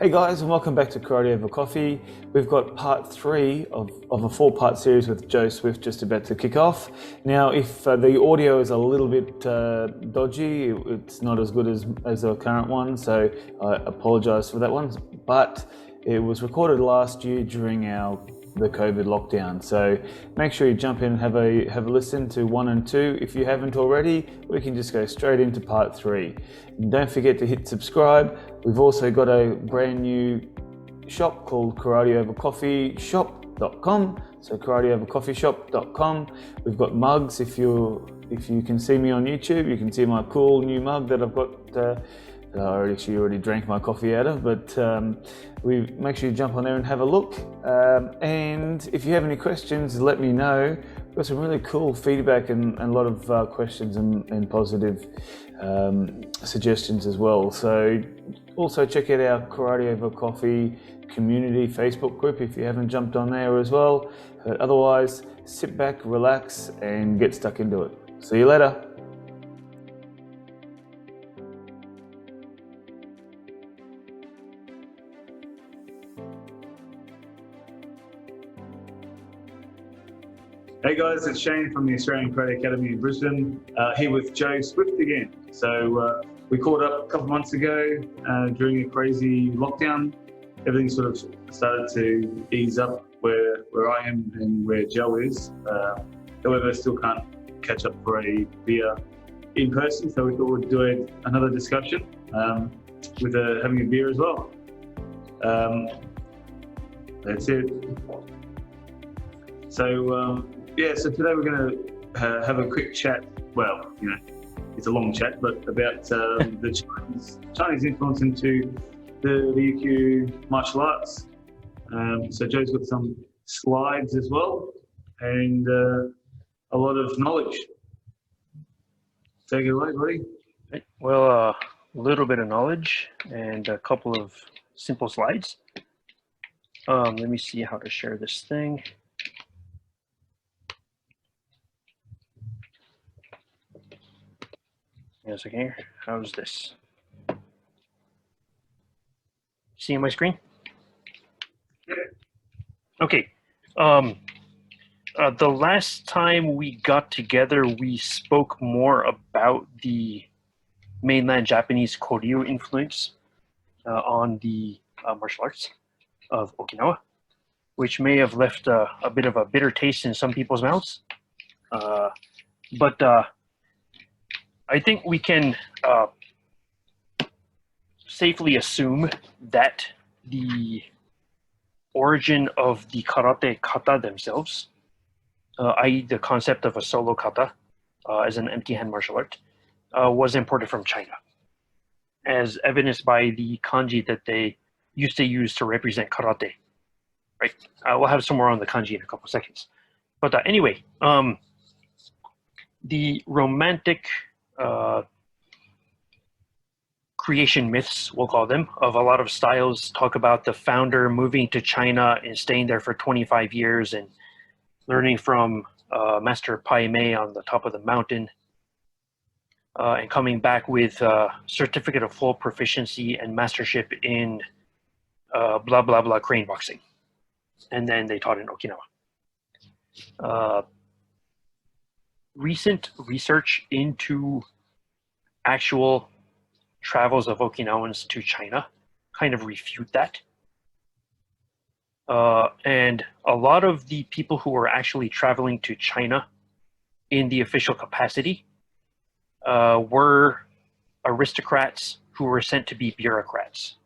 Hey guys, and welcome back to Karate Over Coffee. We've got part three of a four-part series with Joe Swift just about to kick off. Now, if the audio is a little bit dodgy, it's not as good as the current one, so I apologize for that one. But it was recorded last year during the COVID lockdown, so make sure you jump in and have a listen to 1 and 2. If you haven't already, we can just go straight into part 3. And don't forget to hit subscribe. We've also got a brand new shop called karateovercoffeeshop.com. So karateovercoffeeshop.com. We've got mugs. If you can see me on YouTube, you can see my cool new mug that I've got. I already drank my coffee out of, but we make sure you jump on there and have a look. And if you have any questions, let me know. We've got some really cool feedback and a lot of questions and positive suggestions as well. So also check out our Karate Over Coffee community Facebook group if you haven't jumped on there as well. But otherwise, sit back, relax, and get stuck into it. See you later. Hey guys, it's Shane from the Australian Karate Academy in Brisbane, here with Joe Swift again. So we caught up a couple months ago during a crazy lockdown. Everything sort of started to ease up where I am and where Joe is. However, I still can't catch up for a beer in person, so we thought we'd do another discussion with having a beer as well. That's it. So so today we're going to have a quick chat. Well, it's a long chat, but about the Chinese influence into the Ryukyu martial arts. So Joe's got some slides as well, and a lot of knowledge. Take it away, buddy. Well, a little bit of knowledge and a couple of simple slides. Let me see how to share this thing. Yes, okay. How's this? Seeing my screen? Okay. The last time we got together, we spoke more about the mainland Japanese Koryu influence on the martial arts of Okinawa, which may have left a bit of a bitter taste in some people's mouths. But I think we can safely assume that the origin of the karate kata themselves, i.e. the concept of a solo kata as an empty hand martial art, was imported from China, as evidenced by the kanji that they used to use to represent karate. Right? We'll have some more on the kanji in a couple of seconds. But anyway, the romantic creation myths, we'll call them, of a lot of styles talk about the founder moving to China and staying there for 25 years and learning from Master Pai Mei on the top of the mountain and coming back with a certificate of full proficiency and mastership in blah, blah, blah crane boxing. And then they taught in Okinawa. Recent research into actual travels of Okinawans to China kind of refute that. And a lot of the people who were actually traveling to China in the official capacity were aristocrats who were sent to be bureaucrats.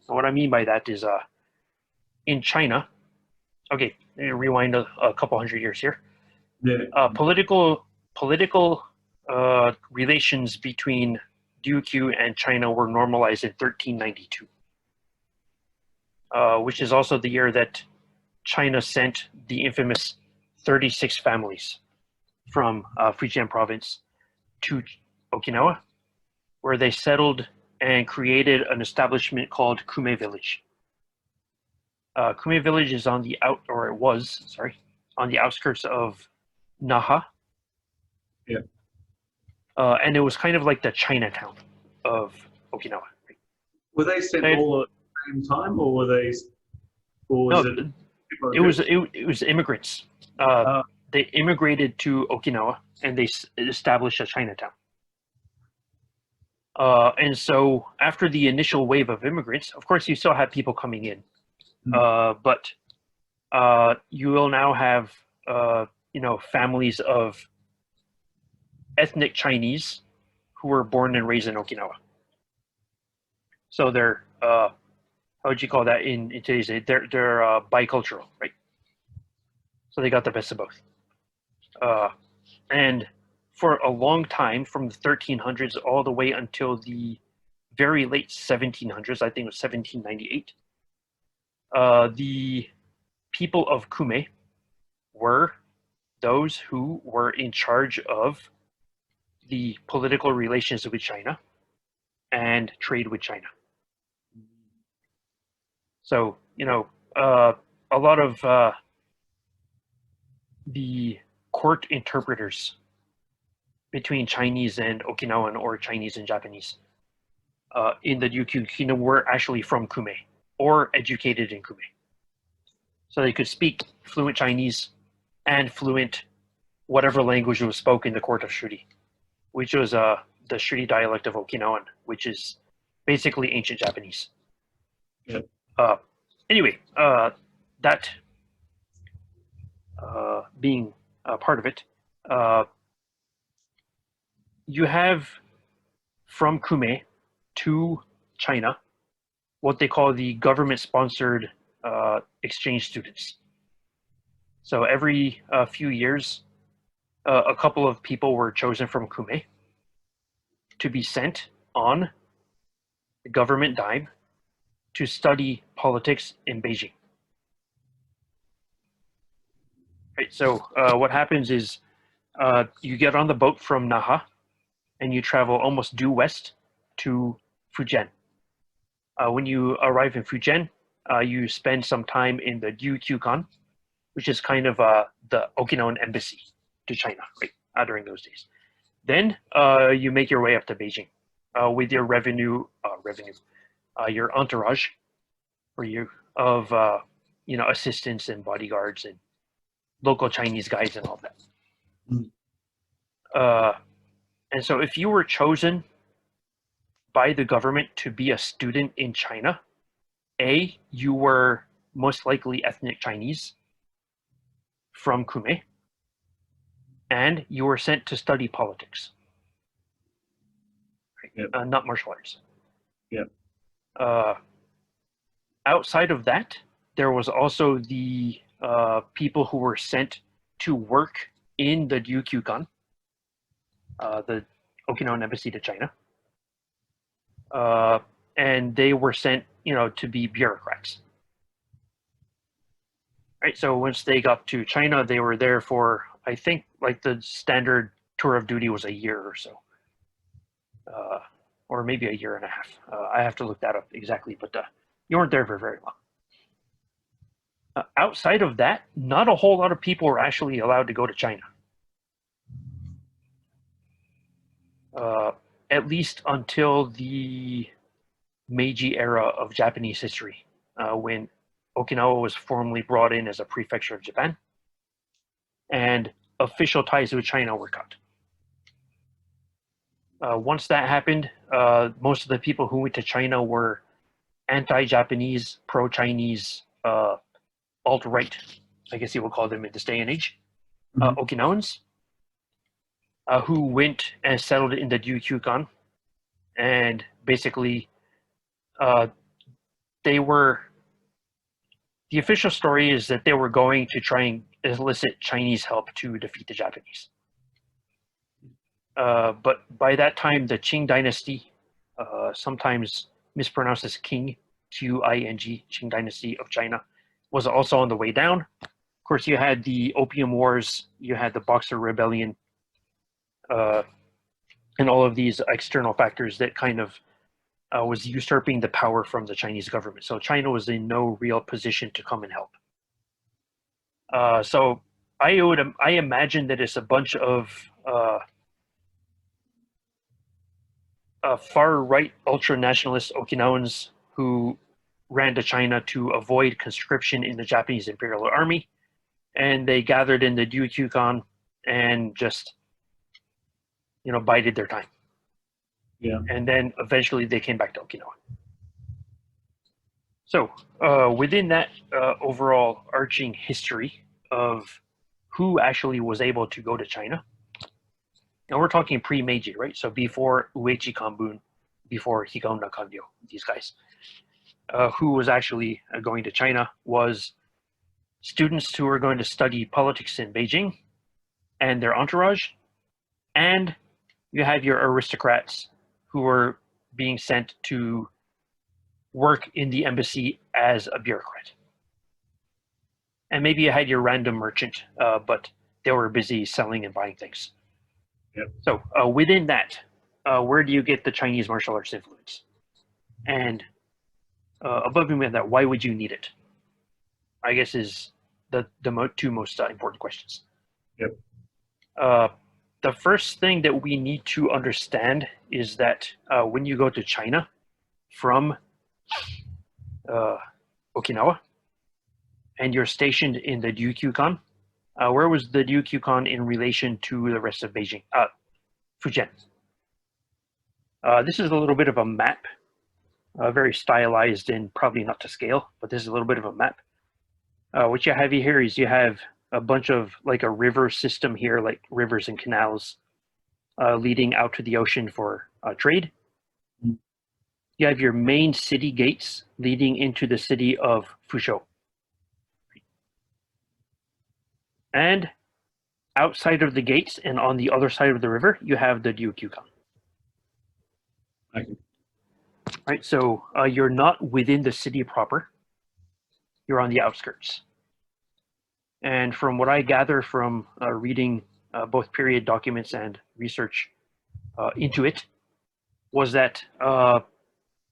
So what I mean by that is in China, okay, rewind a couple hundred years here. Yeah. Political relations between Ryukyu and China were normalized in 1392, which is also the year that China sent the infamous 36 families from Fujian province to Okinawa, where they settled and created an establishment called Kume Village. Kume Village is on the on the outskirts of Naha. Yeah. And it was kind of like the Chinatown of Okinawa. Were they sent all same time, or were they? Or was No, it? it was immigrants. Uh, They immigrated to Okinawa and they established a Chinatown. And so after the initial wave of immigrants, of course, you still have people coming in, but you will now have families of ethnic Chinese who were born and raised in Okinawa. So they're how would you call that in today's day? They're bicultural, right? So they got the best of both. And for a long time, from the 1300s all the way until the very late 1700s, I think it was 1798, the people of Kume were those who were in charge of the political relations with China and trade with China. So, a lot of the court interpreters between Chinese and Okinawan or Chinese and Japanese in the Ryukyu Kingdom were actually from Kume or educated in Kume. So they could speak fluent Chinese and fluent whatever language was spoken in the court of Shuri, which was the Shuri dialect of Okinawan, which is basically ancient Japanese. Yep. Anyway, that being part of it, you have from Kume to China what they call the government-sponsored exchange students. So every few years, a couple of people were chosen from Kume to be sent on the government dime to study politics in Beijing. Right, so what happens is you get on the boat from Naha and you travel almost due west to Fujian. When you arrive in Fujian, you spend some time in the Ryukyukan, which is kind of the Okinawan embassy to China, right, during those days. Then you make your way up to Beijing with your your entourage, or you of assistants and bodyguards and local Chinese guides and all that. And so if you were chosen by the government to be a student in China, you were most likely ethnic Chinese from Kume, and you were sent to study politics, Yep. Not martial arts. Yep. Outside of that, there was also the people who were sent to work in the Ryukyukan, the Okinawan embassy to China, and they were sent, to be bureaucrats. Right. So once they got to China, they were there for, I think, like the standard tour of duty was a year or so, or maybe a year and a half. I have to look that up exactly, but you weren't there for very long. Outside of that, not a whole lot of people were actually allowed to go to China. At least until the Meiji era of Japanese history, when Okinawa was formally brought in as a prefecture of Japan, and official ties with China were cut. Once that happened, most of the people who went to China were anti-Japanese, pro-Chinese, alt-right, I guess you would call them in this day and age, Okinawans, who went and settled in the Ryukyukan, and basically they were, the official story is that they were going to try and elicit Chinese help to defeat the Japanese. But by that time, the Qing dynasty, sometimes mispronounced as Qing, Qing, Qing dynasty of China, was also on the way down. Of course, you had the Opium Wars, you had the Boxer Rebellion, and all of these external factors that kind of was usurping the power from the Chinese government. So China was in no real position to come and help. So I imagine that it's a bunch of far right ultra nationalist Okinawans who ran to China to avoid conscription in the Japanese Imperial Army, and they gathered in the Ryukyukan and just, bided their time. Yeah. And then eventually they came back to Okinawa. So within that overall arching history of who actually was able to go to China, and we're talking pre-Meiji, right? So before Uechi Kambun, before Higaonna Kanryo, these guys, who was actually going to China was students who were going to study politics in Beijing and their entourage, and you have your aristocrats who were being sent to work in the embassy as a bureaucrat. And maybe you had your random merchant, but they were busy selling and buying things. Yep. So within that, where do you get the Chinese martial arts influence? And above and beyond that, why would you need it? I guess is the two most important questions. Yep. The first thing that we need to understand is that when you go to China from Okinawa and you're stationed in the Ryukyukan, where was the Ryukyukan in relation to the rest of Beijing? Fujian. This is a little bit of a map, very stylized and probably not to scale, but this is a little bit of a map. What you have here is you have a bunch of like a river system here, like rivers and canals leading out to the ocean for trade. You have your main city gates leading into the city of Fuzhou. And outside of the gates and on the other side of the river, you have the Ryukyukan. Okay. Right, so you're not within the city proper. You're on the outskirts. And from what I gather from reading both period documents and research into it, was that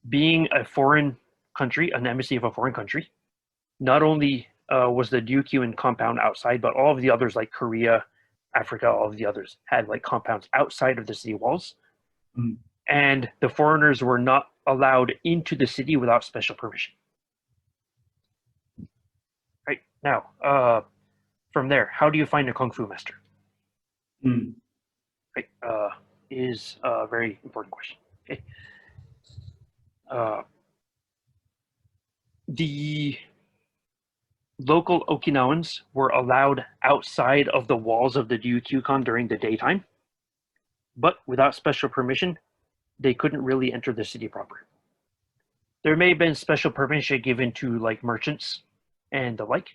being a foreign country, an embassy of a foreign country, not only was the Ryukyuan compound outside, but all of the others like Korea, Africa, all of the others had like compounds outside of the city walls. Mm. And the foreigners were not allowed into the city without special permission. Right, now, from there, how do you find a Kung Fu master? Mm. Right, is a very important question. Okay. The local Okinawans were allowed outside of the walls of the Ryukyukan during the daytime, but without special permission, they couldn't really enter the city proper. There may have been special permission given to like merchants and the like,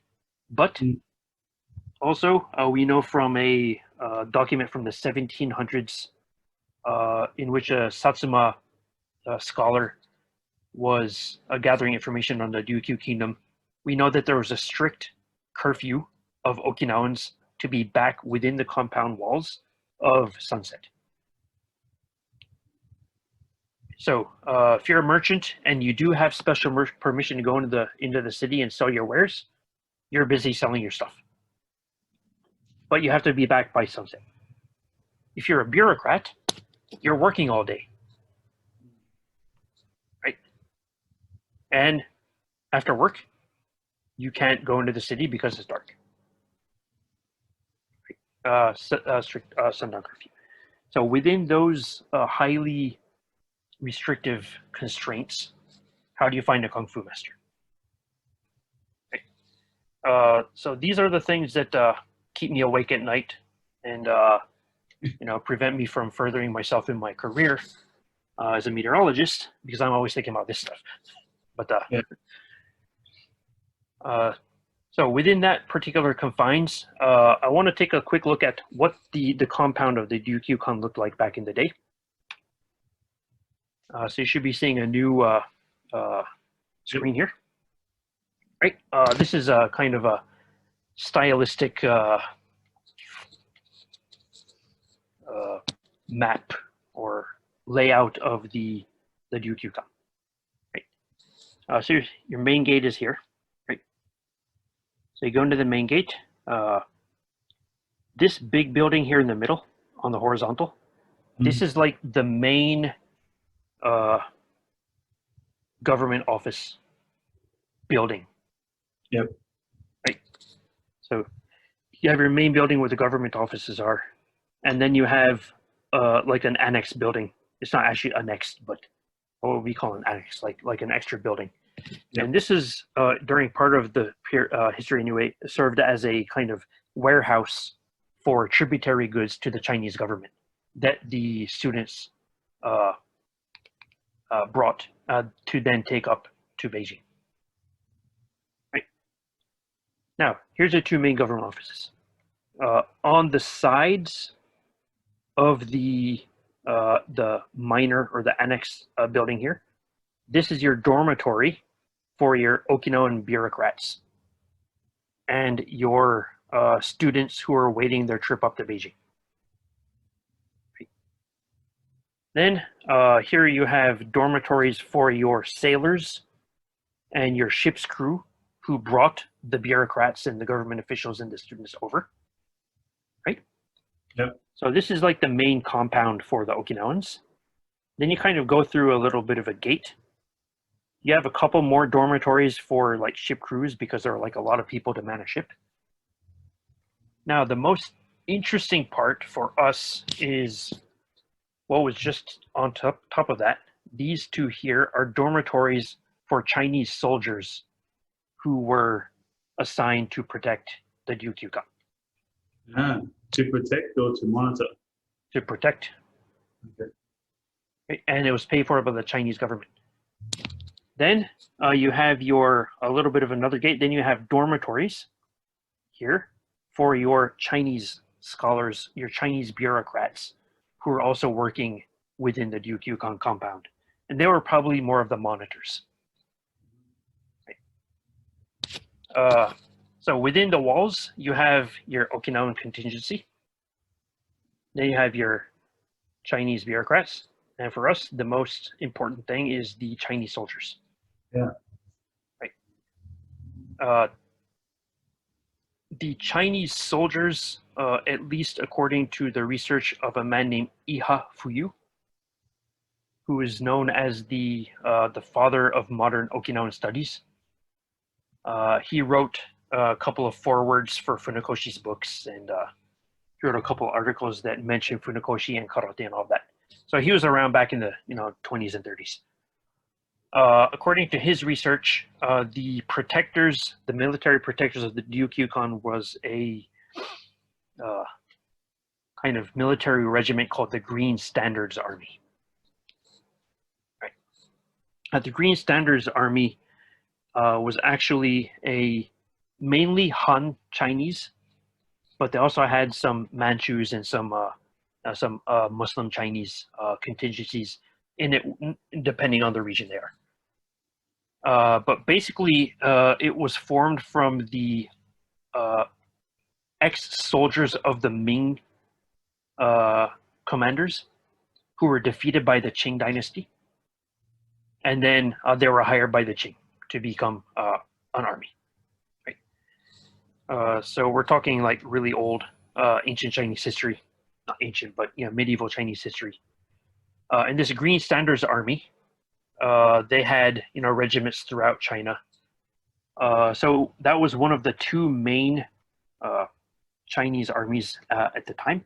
but also we know from a document from the 1700s in which a Satsuma scholar was gathering information on the Ryukyu kingdom. We know that there was a strict curfew of Okinawans to be back within the compound walls of sunset. So if you're a merchant and you do have special permission to go into the city and sell your wares, you're busy selling your stuff. But you have to be back by sunset. If you're a bureaucrat, you're working all day. Right? And after work, you can't go into the city because it's dark. Strict sundown curfew. So within those highly restrictive constraints, how do you find a Kung Fu master? Okay. So these are the things that keep me awake at night and prevent me from furthering myself in my career as a meteorologist, because I'm always thinking about this stuff. But so within that particular confines, I want to take a quick look at what the compound of the Ryukyukan looked like back in the day. So you should be seeing a new screen here. Right. This is a kind of a stylistic map or layout of the Ryukyukan. Right. So your main gate is here. Right. So you go into the main gate. This big building here in the middle on the horizontal, this is like the main government office building. Yep. Right. So you have your main building where the government offices are, and then you have like an annex building. It's not actually annexed, but what we call an annex, like an extra building. Yep. And this is during part of the history anyway, served as a kind of warehouse for tributary goods to the Chinese government that the students brought to then take up to Beijing. Right. Now, here's the two main government offices. On the sides of the minor or the annex building here, this is your dormitory for your Okinawan bureaucrats and your students who are awaiting their trip up to Beijing. Then here you have dormitories for your sailors and your ship's crew who brought the bureaucrats and the government officials and the students over, right? Yep. So this is like the main compound for the Okinawans. Then you kind of go through a little bit of a gate. You have a couple more dormitories for like ship crews because there are like a lot of people to man a ship. Now, the most interesting part for us is what was just on top of that. These two here are dormitories for Chinese soldiers who were assigned to protect the Ryukyukan. Ah, to protect or to monitor? To protect. Okay. And it was paid for by the Chinese government. Then you have a little bit of another gate. Then you have dormitories here for your Chinese scholars, your Chinese bureaucrats who are also working within the Ryukyukan compound. And they were probably more of the monitors. Right. So within the walls, you have your Okinawan contingency. Then you have your Chinese bureaucrats. And for us, the most important thing is the Chinese soldiers. Yeah. Right. The Chinese soldiers, at least according to the research of a man named Iha Fuyu, who is known as the father of modern Okinawan studies. He wrote a couple of forewords for Funakoshi's books, and he wrote a couple of articles that mention Funakoshi and karate and all that. So he was around back in the 20s and 30s. According to his research, the military protectors of the Ryukyukan was a kind of military regiment called the Green Standards Army. Right. The Green Standards Army was actually mainly Han Chinese, but they also had some Manchus and some Muslim Chinese contingencies in it, depending on the region they are. But basically, it was formed from the ex-soldiers of the Ming commanders who were defeated by the Qing dynasty. And then they were hired by the Qing to become an army. Right? So we're talking like really old ancient Chinese history. Not ancient, but medieval Chinese history. And this Green Standards Army, they had regiments throughout China. So that was one of the two main Chinese armies at the time.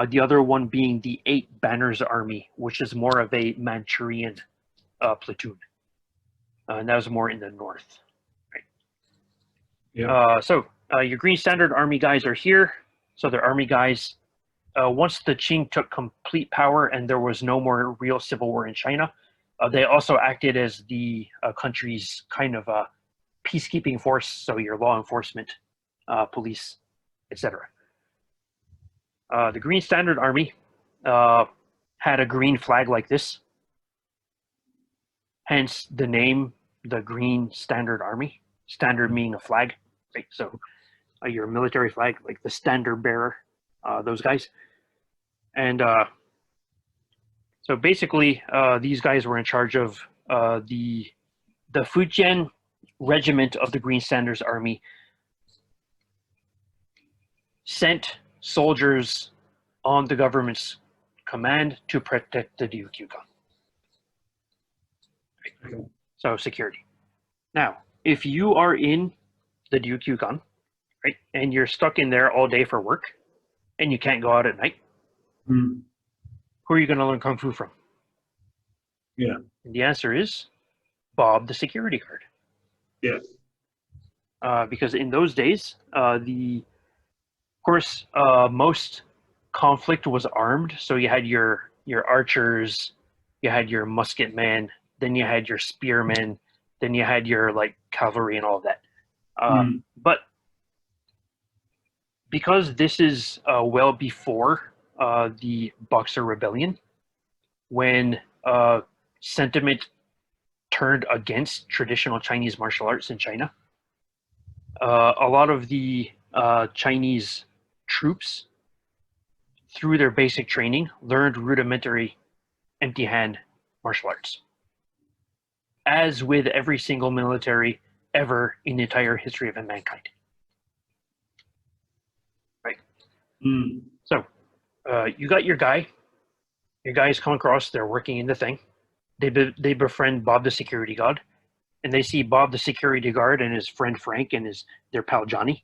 The other one being the Eight Banners Army, which is more of a Manchurian platoon, and that was more in the north. Right? Yeah. So your Green Standard Army guys are here. So they're army guys. Once the Qing took complete power and there was no more real civil war in China, they also acted as the country's kind of peacekeeping force, so your law enforcement, police, etc. The Green Standard Army had a green flag like this, hence the name, the Green Standard Army, standard meaning a flag, right? So your military flag, like the standard bearer, those guys. And so basically, these guys were in charge of the Fujian regiment of the Green Standards Army sent soldiers on the government's command to protect the Ryukyukan. Okay. So security. Now, if you are in the Ryukyukan, right, and you're stuck in there all day for work, and you can't go out at night, Mm. who are you going to learn Kung Fu from? Yeah. And the answer is Bob, the security guard. Yeah. Because in those days, of course, most conflict was armed. So you had your archers, you had your musket men, then you had your spearmen, then you had your like cavalry and all of that. But because this is well before the Boxer Rebellion, when sentiment turned against traditional Chinese martial arts in China, a lot of the Chinese troops, through their basic training, learned rudimentary empty hand martial arts. As with every single military ever in the entire history of mankind. Right? Mm. So, you got your guy. Your guys come across, they're working in the thing. They befriend Bob the security guard, and they see Bob the security guard and his friend Frank and their pal Johnny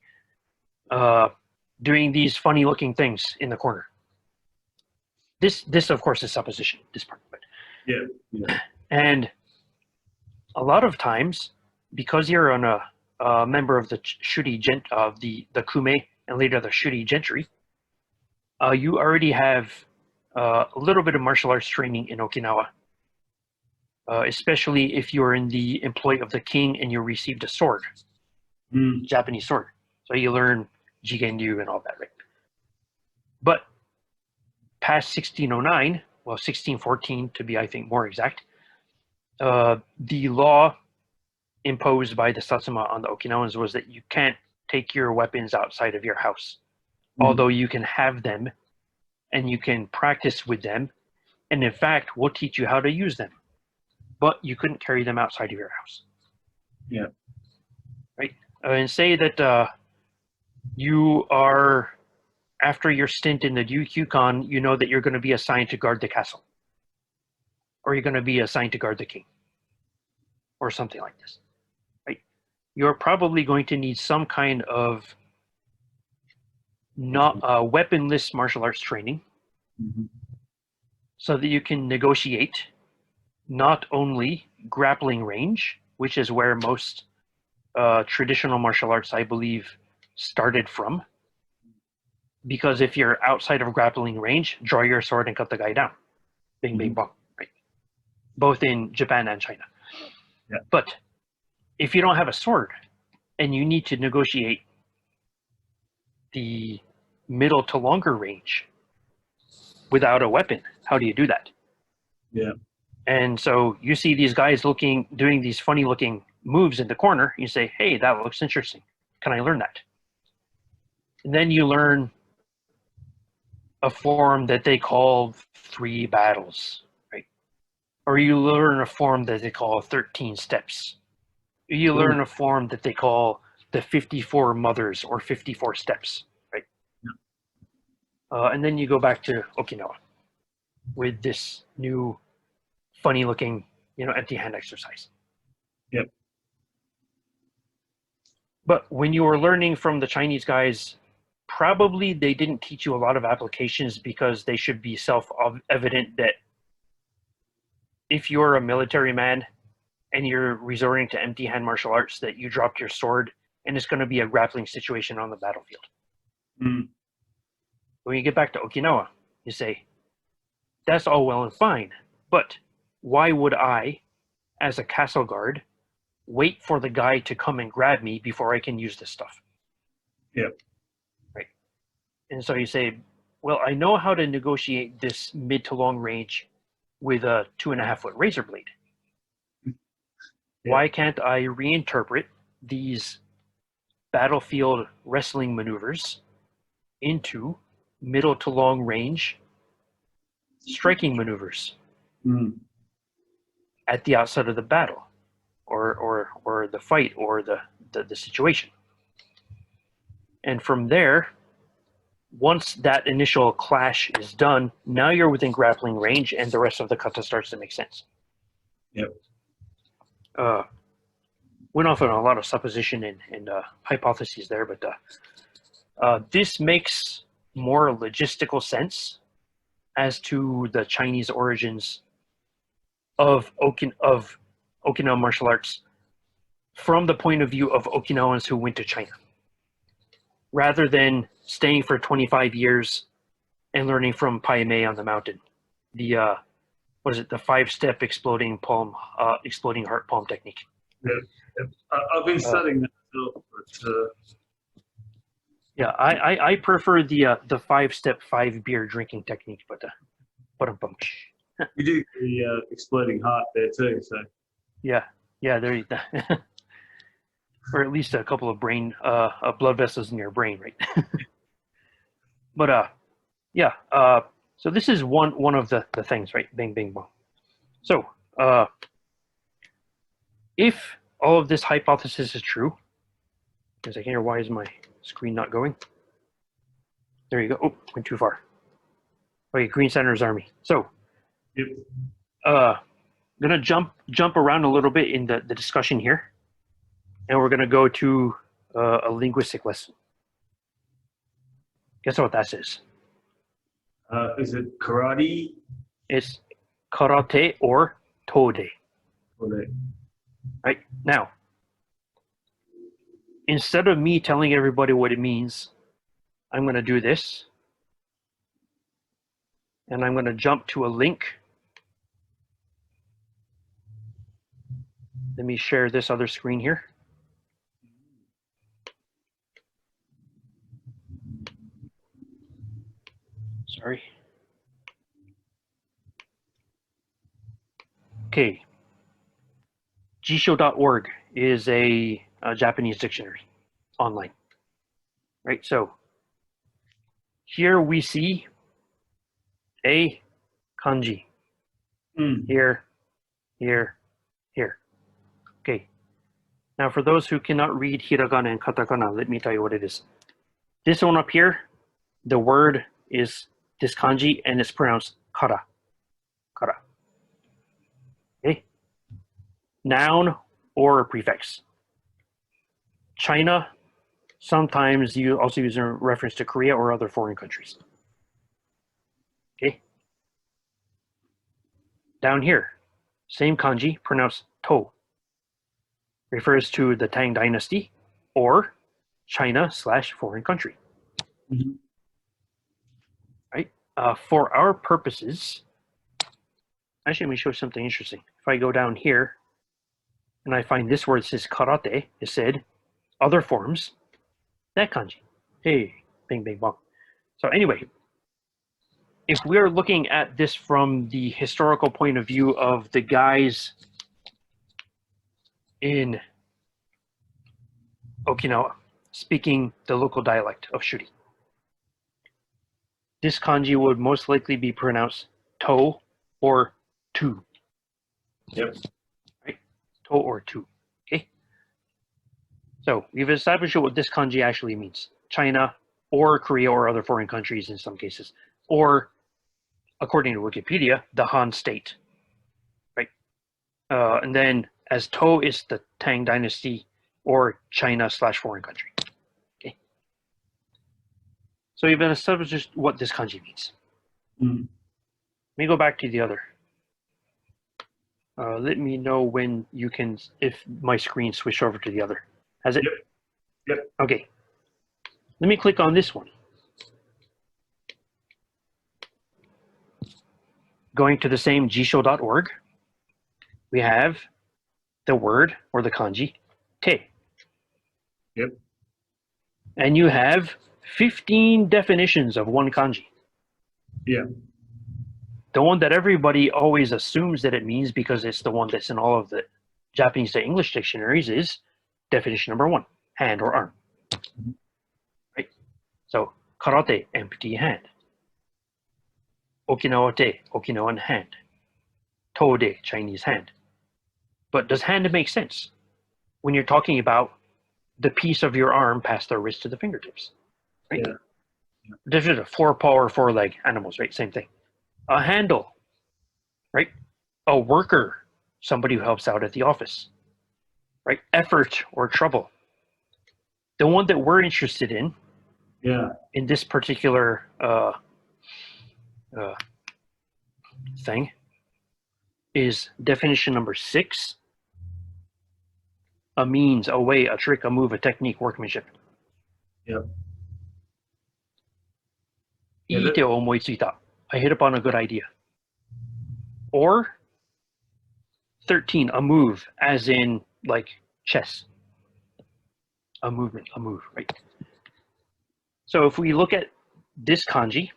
doing these funny looking things in the corner. This of course is supposition, this part of it. Yeah. And a lot of times, because you're on a member of the Shuri of the Kume and later the Shuri gentry, you already have a little bit of martial arts training in Okinawa, especially if you're in the employ of the king and you received a sword, Japanese sword. So you learn Jigenryu and all that, right? But past 1609, well, 1614 to be, I think, more exact, the law imposed by the Satsuma on the Okinawans was that you can't take your weapons outside of your house, although you can have them and you can practice with them, and in fact, we'll teach you how to use them, but you couldn't carry them outside of your house. Yeah. Right? And say that you are, after your stint in the Ryukyukan, you know that you're going to be assigned to guard the castle, or you're going to be assigned to guard the king, or something like this. Right? You're probably going to need some kind of weaponless martial arts training, so that you can negotiate not only grappling range, which is where most traditional martial arts, I believe, started from. Because if you're outside of grappling range, draw your sword and cut the guy down. Bing, bing, bong. Right? Both in Japan and China. Yeah. But if you don't have a sword and you need to negotiate the middle to longer range without a weapon, how do you do that? Yeah. And so you see these guys doing these funny looking moves in the corner. You say, hey, that looks interesting. Can I learn that? And then you learn a form that they call 3 battles, right? Or you learn a form that they call 13 steps. You learn a form that they call the 54 mothers or 54 steps, right? Yeah. And then you go back to Okinawa with this new funny looking, empty hand exercise. Yep. But when you were learning from the Chinese guys, probably they didn't teach you a lot of applications because they should be self-evident that if you're a military man and you're resorting to empty hand martial arts, that you dropped your sword and it's going to be a grappling situation on the battlefield. When you get back to Okinawa, you say, that's all well and fine, but why would I, as a castle guard, wait for the guy to come and grab me before I can use this stuff? Yeah. Right. And so you say, well, I know how to negotiate this mid to long range with a 2.5-foot razor blade. Yeah. Why can't I reinterpret these battlefield wrestling maneuvers into middle to long range striking maneuvers at the outset of the battle or the fight or the situation? And from there, once that initial clash is done, now you're within grappling range and the rest of the kata starts to make sense. Yep. went off on a lot of supposition and hypotheses there, but this makes more logistical sense as to the Chinese origins of Okinawan martial arts from the point of view of Okinawans who went to China, rather than staying for 25 years and learning from Pai Mei on the mountain. The what is it? The 5-step exploding heart palm technique. Yeah. I've been studying that myself, but yeah, I prefer the 5-step 5-beer drinking technique, but you do the exploding heart there too. So yeah, there you go. Or at least a couple of blood vessels in your brain, right? But yeah. So this is one of the things, right? Bing, bing, bong. So if all of this hypothesis is true, because I can't hear, why is my screen not going? There you go. Oh, went too far. Okay, Green Center's Army. So, yep. Gonna jump around a little bit in the discussion here, and we're gonna go to a linguistic lesson. Guess what that says? Is it karate? It's karate or tode. Right now, instead of me telling everybody what it means, I'm going to do this, and I'm going to jump to a link. Let me share this other screen here. Sorry. Okay. Jisho.org is a Japanese dictionary online. Right? So here we see a kanji. Here, here, here. Okay. Now for those who cannot read hiragana and katakana, let me tell you what it is. This one up here, the word is this kanji and it's pronounced kara. Kara. Okay. Noun or prefix. China, sometimes you also use in reference to Korea or other foreign countries. Okay. Down here, same kanji, pronounced to. Refers to the Tang Dynasty or China/foreign country. Mm-hmm. Right? For our purposes, actually, let me show something interesting. If I go down here and I find this word says karate, it said other forms, that kanji. Hey, bing, bing, bong. So anyway, if we're looking at this from the historical point of view of the guys in Okinawa speaking the local dialect of Shuri, this kanji would most likely be pronounced to or tu. Yep. Right? To or tu. Okay. So we've established what this kanji actually means. China or Korea or other foreign countries in some cases. Or, according to Wikipedia, the Han state. Right? And then as to is the Tang Dynasty or China/foreign country. Okay. So you've established what this kanji means. Mm. Let me go back to the other. Let me know when you can, if my screen switched over to the other. Has it? Yep. Okay. Let me click on this one. Going to the same jisho.org, we have the word or the kanji, te. Yep. And you have 15 definitions of one kanji. Yeah. The one that everybody always assumes that it means because it's the one that's in all of the Japanese to English dictionaries is definition number 1, hand or arm. Mm-hmm. Right? So, karate, empty hand. Okinawa te, Okinawan hand. Tode, Chinese hand. But does hand make sense when you're talking about the piece of your arm past the wrist to the fingertips? Right? Yeah. There's a 4-paw or 4-leg animals, right? Same thing. A handle, right? A worker, somebody who helps out at the office. right? Effort or trouble. The one that we're interested in this particular thing is definition number 6. A means, a way, a trick, a move, a technique, workmanship. Yep. I hit upon a good idea. Or 13, a move, as in like chess. A movement, a move, right? So if we look at this kanji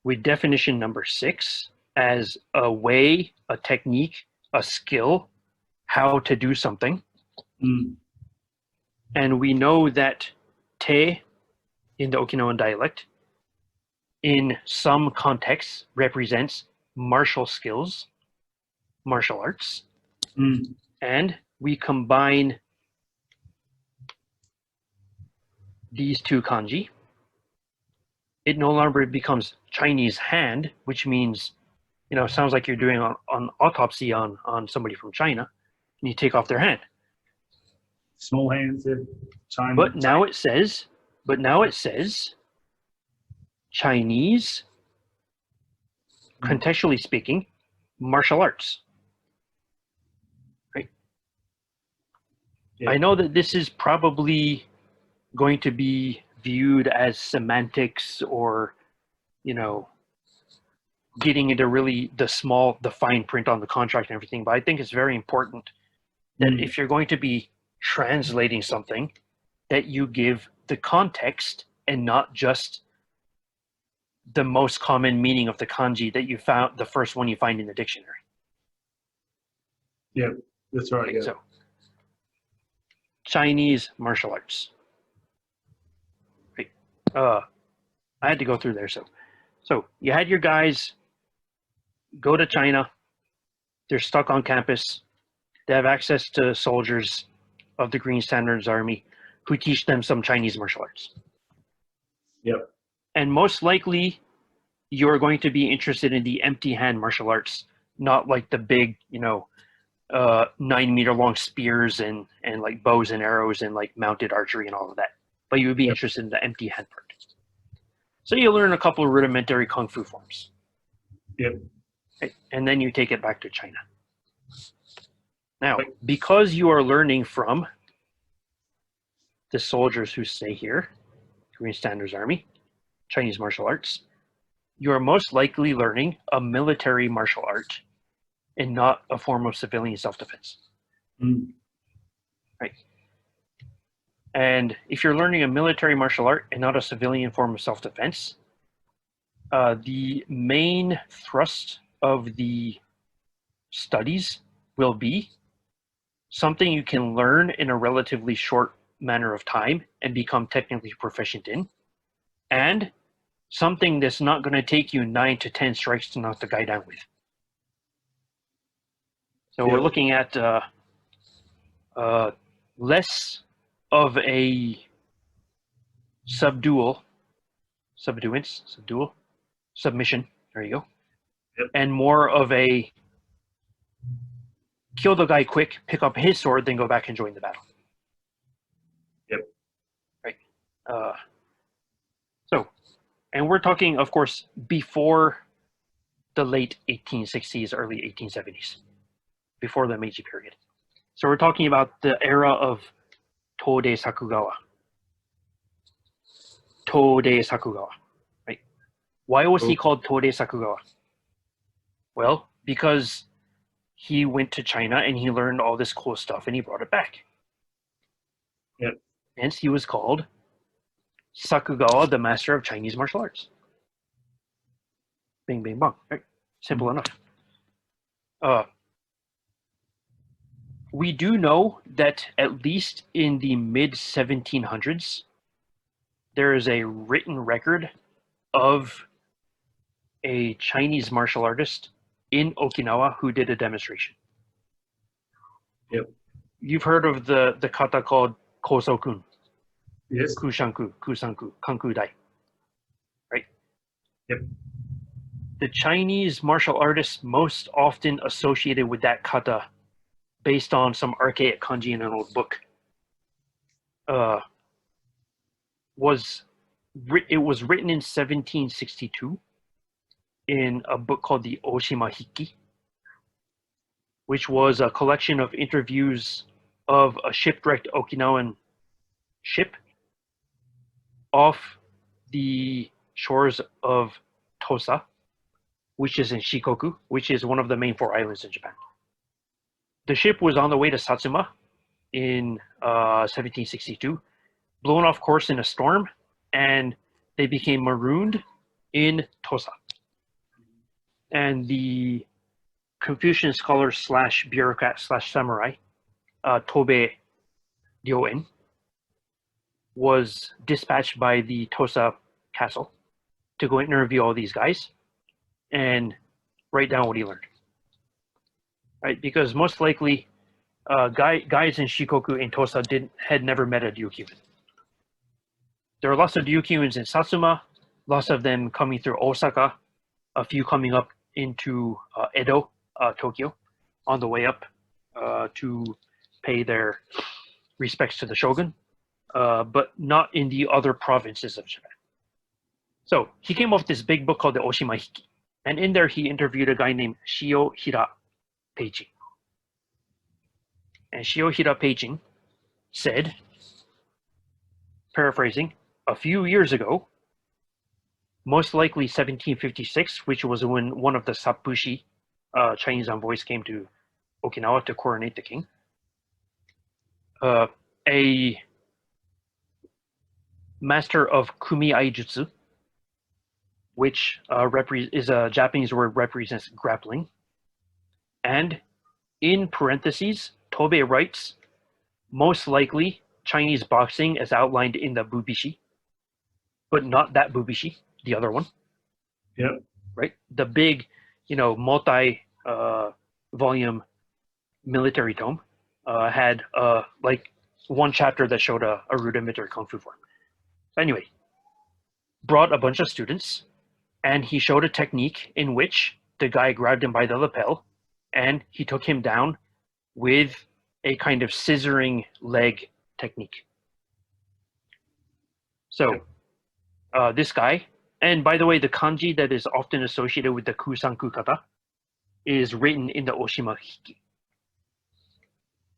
with definition number 6 as a way, a technique, a skill, how to do something. And we know that te in the Okinawan dialect in some contexts represents martial skills, martial arts. And we combine these two kanji. It no longer becomes Chinese hand, which means, you know, it sounds like you're doing an autopsy on somebody from China, and you take off their hand. Small hands, China. But now it says Chinese, contextually speaking, martial arts. Right? I know that this is probably going to be viewed as semantics or, you know, getting into really the fine print on the contract and everything, but I think it's very important that if you're going to be translating something, that you give the context and not just the most common meaning of the kanji that you found, the first one you find in the dictionary. Yeah, that's right. Yeah. So, Chinese martial arts. Right. I had to go through there. So you had your guys go to China. They're stuck on campus. They have access to soldiers of the Green Standards Army who teach them some Chinese martial arts. Yep. And most likely, you're going to be interested in the empty hand martial arts, not like the big, 9-meter long spears and like bows and arrows and like mounted archery and all of that. But you would be interested in the empty hand part. So you learn a couple of rudimentary kung fu forms. Yep. Okay? And then you take it back to China. Now, because you are learning from the soldiers who stay here, Green Standards Army, Chinese martial arts, you are most likely learning a military martial art and not a form of civilian self-defense. Right? And if you're learning a military martial art and not a civilian form of self-defense, the main thrust of the studies will be something you can learn in a relatively short manner of time and become technically proficient in, and something that's not going to take you 9 to 10 strikes to knock the guy down with. So we're looking at less of a submission, there you go, and more of a kill the guy quick, pick up his sword, then go back and join the battle. Yep. Right. And we're talking, of course, before the late 1860s, early 1870s, before the Meiji period. So we're talking about the era of Tode Sakugawa. Right? Why was he called Tode Sakugawa? Well, because he went to China and he learned all this cool stuff and he brought it back. Yep. Hence, he was called Sakugawa, the master of Chinese martial arts. Bing, bing, bong. Right? Simple enough. We do know that at least in the mid-1700s, there is a written record of a Chinese martial artist in Okinawa who did a demonstration. Yep. You've heard of the kata called Kosokun. Yes. Kushanku, Kusanku, Kanku Dai. Right? Yep. The Chinese martial artists most often associated with that kata based on some archaic kanji in an old book. It was written in 1762 in a book called the Oshima Hiki, which was a collection of interviews of a shipwrecked Okinawan ship off the shores of Tosa, which is in Shikoku, which is one of the main 4 islands in Japan. The ship was on the way to Satsuma in 1762, blown off course in a storm, and they became marooned in Tosa. And the Confucian scholar slash bureaucrat slash samurai, Tobe Ryoen, was dispatched by the Tosa castle to go interview all these guys and write down what he learned. Right, because most likely guys in Shikoku and Tosa had never met a Ryukyuan. There are lots of Ryukyuans in Satsuma, lots of them coming through Osaka, a few coming up into Edo, Tokyo, on the way up to pay their respects to the shogun, but not in the other provinces of Japan. So he came up with this big book called the Oshima Hiki, and in there he interviewed a guy named Shiohira Peijin. And Shiohira Peijin said, paraphrasing, a few years ago, most likely 1756, which was when one of the Sappushi Chinese envoys came to Okinawa to coronate the king, a master of Kumiai Jutsu, which is a Japanese word represents grappling, and in parentheses, Tobe writes, most likely Chinese boxing as outlined in the Bubishi, but not that Bubishi, the other one. Yep. Right? The big, multi-volume military tome had like one chapter that showed a rudimentary kung fu form. Anyway, brought a bunch of students, and he showed a technique in which the guy grabbed him by the lapel, and he took him down with a kind of scissoring leg technique. So this guy, and by the way, the kanji that is often associated with the kusanku kata is written in the Oshima Hiki.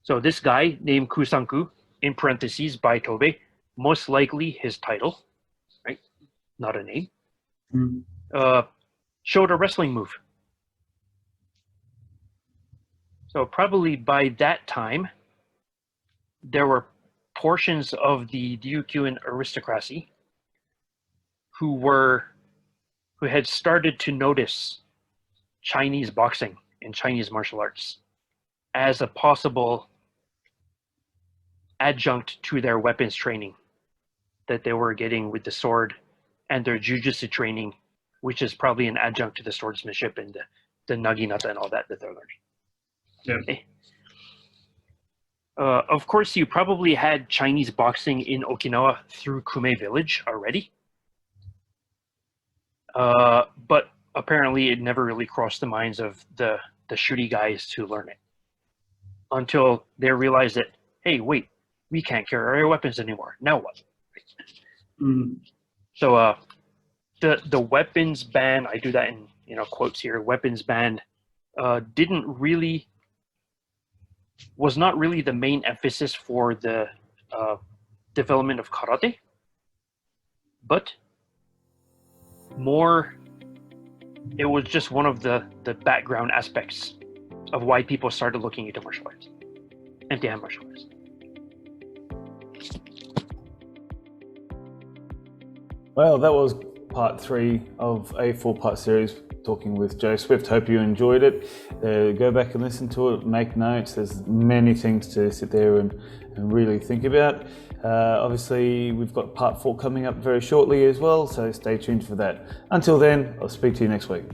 So this guy named Kusanku, in parentheses by Tobe, most likely his title, right? Not a name, showed a wrestling move. So probably by that time, there were portions of the Ryukyuan aristocracy who had started to notice Chinese boxing and Chinese martial arts as a possible adjunct to their weapons training that they were getting with the sword, and their jujutsu training, which is probably an adjunct to the swordsmanship and the naginata and all that they're learning. Yeah. Okay. Of course, you probably had Chinese boxing in Okinawa through Kume Village already, but apparently it never really crossed the minds of the shooty guys to learn it until they realized that, hey, wait, we can't carry our weapons anymore. Now what? So the weapons ban, I do that in quotes here, weapons ban was not really the main emphasis for the development of karate, but more, it was just one of the background aspects of why people started looking into martial arts, empty-hand martial arts. Well, that was part 3 of a 4-part series talking with Joe Swift. Hope you enjoyed it. Go back and listen to it, make notes. There's many things to sit there and really think about. Obviously, we've got part 4 coming up very shortly as well, so stay tuned for that. Until then, I'll speak to you next week.